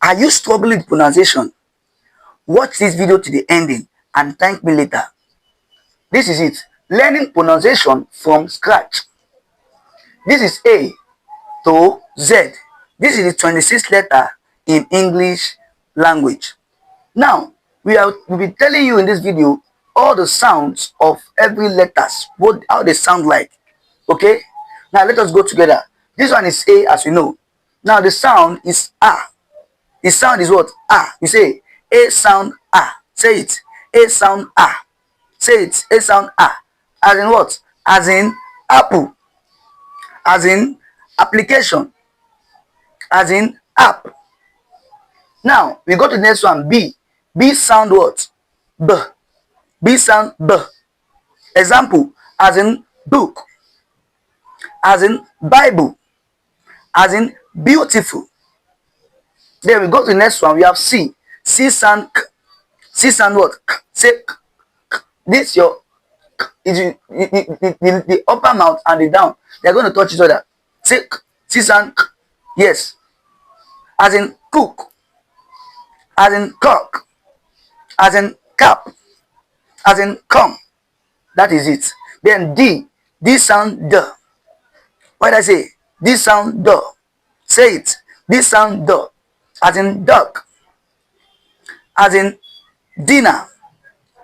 Are you struggling with pronunciation? Watch this video to the ending and thank me later. This is it. Learning pronunciation from scratch. This is A to Z. This is the 26th letter in English language. Now, we'll be telling you in this video all the sounds of every letters, how they sound like. Okay? Now, let us go together. This one is A, as we know. Now, the sound is A. The sound is what? A. You say A sound A. Say it. A sound A. Say it. A sound A. As in what? As in apple. As in application. As in app. Now, we go to the next one. B. B sound what? B. B sound B. Example. As in book. As in Bible. As in beautiful. Then we go to the next one. We have C. C sound K. C sound what? K. Say K. K. This your the upper mouth and the down. They're going to touch each other. Say K. C sound K. Yes. As in cook. As in cock. As in cap. As in come. That is it. Then D. D sound D. What did I say? D sound D. Say it. D sound D. As in duck. As in dinner.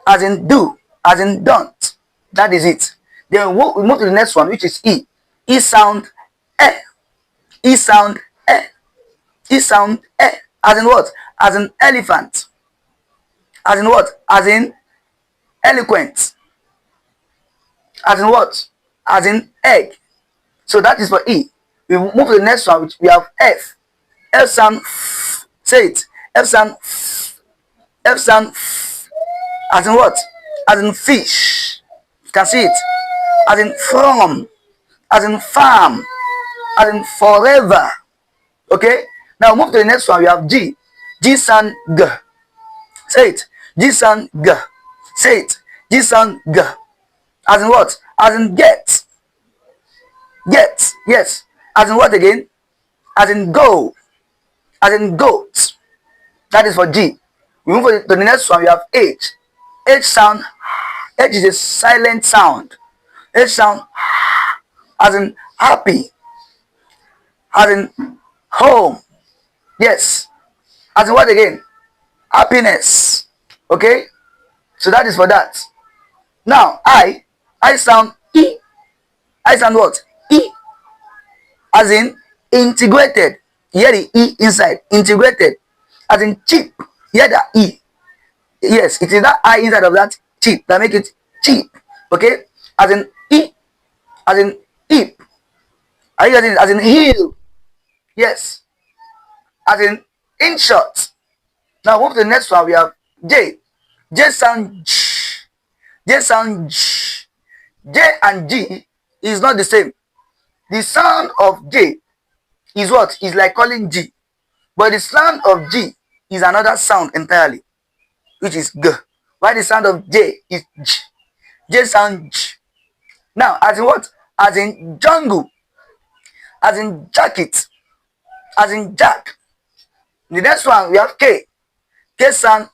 As in do. As in don't. That is it. Then we move to the next one, which is E. E sound E. E sound E. E sound E. As in what? As in elephant. As in what? As in eloquent. As in what? As in egg. So that is for E. We move to the next one, which we have F. F sound F. Say it. F sound F. F sound F. As in what? As in fish. You can see it. As in from. As in farm. As in forever. Okay? Now move to the next one. We have G. G sound G. Say it. G sound G. Say it. G sound G. As in what? As in get. Get. Yes. As in what again? As in go. As in goat. That is for G. We move to the next one. We have H. H sound. H is a silent sound. H sound. As in happy. As in home. Yes. As in what again? Happiness. Okay? So that is for that. Now, I sound E. I sound what? E. As in integrated. Hear the E inside. Integrated. As in cheap. Hear the E. Yes, it is that I inside of that cheap that make it cheap. Okay? As in E. As in hip. Are you getting it? As in heel. Yes. As in short. Now move to the next one. We have J. J sound J. J sound J. J and G is not the same. The sound of J is what? Is like calling G. But the sound of G is another sound entirely, which is G. While the sound of J is J. J sound J. Now, as in what? As in jungle. As in jacket. As in jack. The next one, we have K. K sound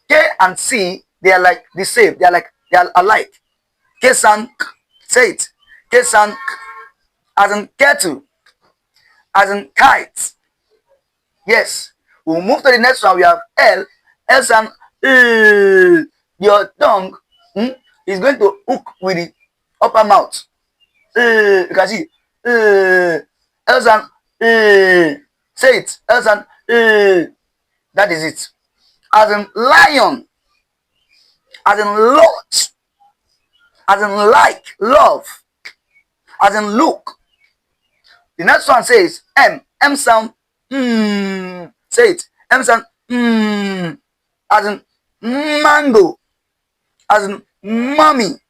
K and C, they are like the same. They are alike. K sound K. Say it. K sound K. As in kettle. As in kite. Yes. We'll move to the next one. We have L. L sound your tongue is going to hook with the upper mouth. You can see. L sound say it. L sound that is it. As in lion. As in lot. As in like, love. As in look. The next one says M. M sound say it. M sound as in mango. As in mommy.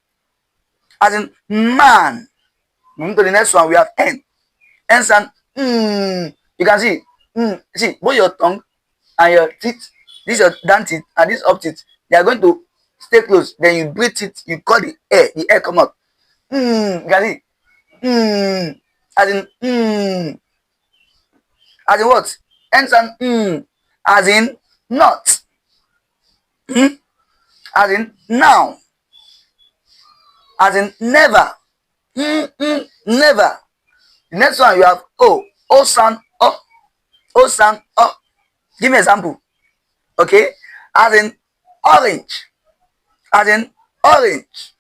As in man. Moving to the next one, we have N. N sound you can see see both your tongue and your teeth, this your down teeth and this up teeth, they are going to stay close. Then you breathe it, you call the air come out. You can see as in what? N sound as in not, as in now, as in never, never. The next one you have O, O sound O, O sound O. Give me an example. Okay, as in orange, as in orange.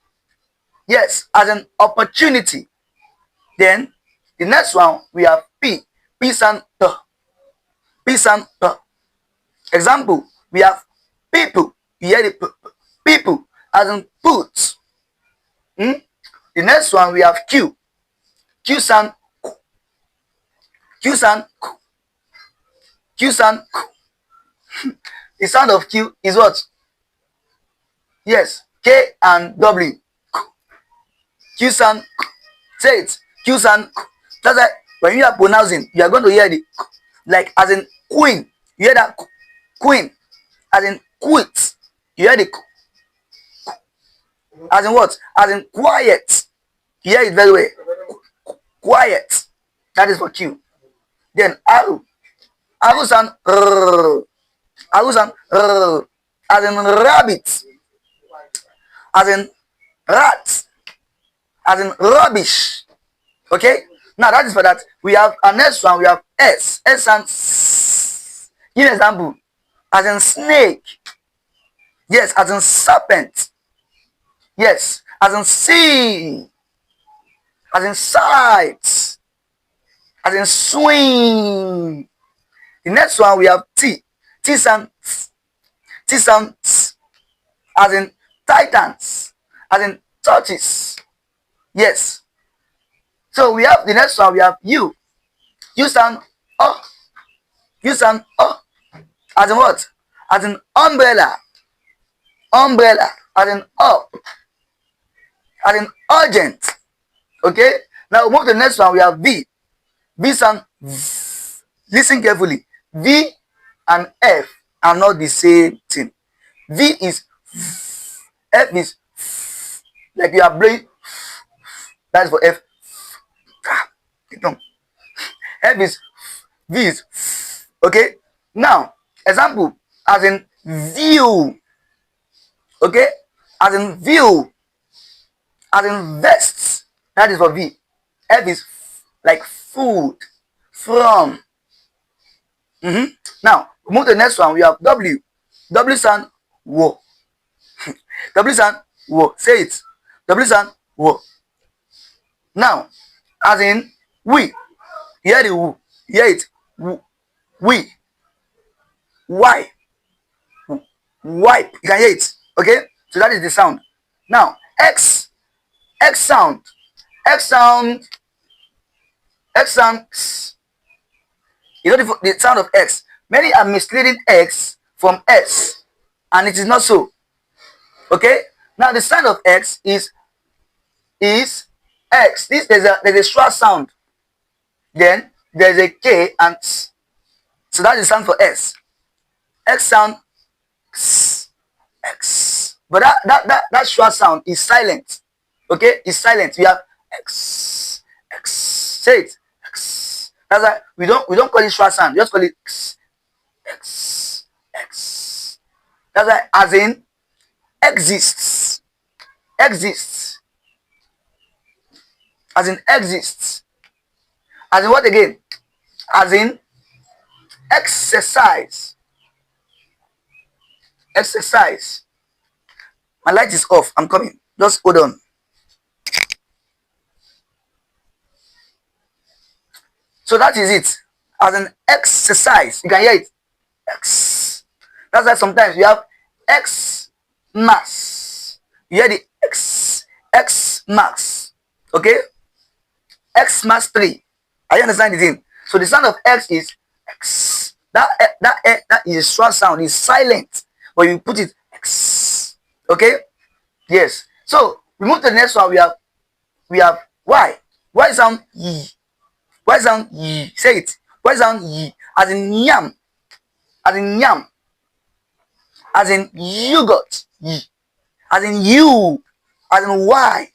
Yes, as an opportunity. Then the next one we have P, P sound P, P sound P. Example, we have people. You hear the P, people, as in put. The next one we have Q, Q sound Q, Q sound Q, Q sound Q. The sound of Q is what? Yes, K and W. Q sound Q. Say it. Q sound Q. That's why when you are pronouncing, you are going to hear the Q. Like as in queen. You hear that Q. Queen. As in quit. You hear the Q. As in what? As in quiet. You hear it very well. Quiet. That is for Q. Then Aru. Aru sound R. Aru sound R. As in rabbit. As in rat. As in rubbish. Okay? Now that is for that. We have our next one, we have S. S and S. Give an example. As in snake. Yes, as in serpent. Yes, as in sea. As in sight. As in swing. The next one we have T. T sound T sound as in titans. As in tortoise. Yes. So we have the next one, we have U. U sound O. U sound O. As in what? As in umbrella. Umbrella. As in up. As in urgent. Okay? Now move to the next one, we have V. V sound V. Listen carefully. V and F are not the same thing. V is F is like you are blowing. That is for F. F is V is okay. Now example, as in view. Okay, as in view. As in vest. That is for V. F is like food. From. Now move to the next one. We have W. W sound wo. W sound wo. Say it. W sound wo. Now, as in we. Hear the woo. Hear it. We. Why? Wipe. You can hear it. Okay? So that is the sound. Now, X. X sound. X sound. X sound. You know the sound of X. Many are misleading X from S. And it is not so. Okay? Now the sound of X is X. There's a short sound. Then there's a K and S. So that's the sound for S. X sound X. But that short sound is silent. Okay? It's silent. We have X. X. Say it. X. That's why we don't call it short sound. We just call it X. X. X. That's why as in exists. Exists. As in exists. As in what again? As in exercise. Exercise. My light is off. I'm coming. Just hold on. So that is it. As an exercise. You can hear it. X. That's why sometimes you have X mass. You hear the X. X max. Okay? X mass 3. Are you understand the thing? So the sound of X is X. That is a short sound. It's silent. But you put it X. Okay? Yes. So we move to the next one. We have Y. Y sound Y. Y sound Y. Say it. Y sound Y. As in yam. As in yam. As in yogurt. Y. As in you. As in Y.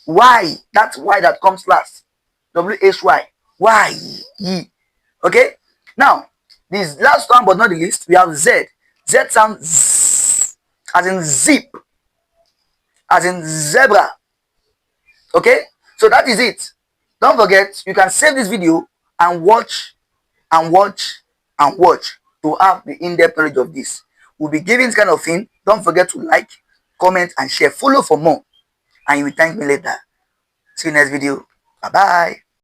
Y. That's Y that comes last. WHY. Y. Y. Okay? Now, This last one but not the least, we have Z. Z sound Z, as in zip, as in zebra. Okay, so that is it. Don't forget, you can save this video and watch and watch and watch to have the in-depth knowledge of this. We'll be giving this kind of thing. Don't forget to like, comment, and share. Follow for more, and you will thank me later. See you next video. Bye bye.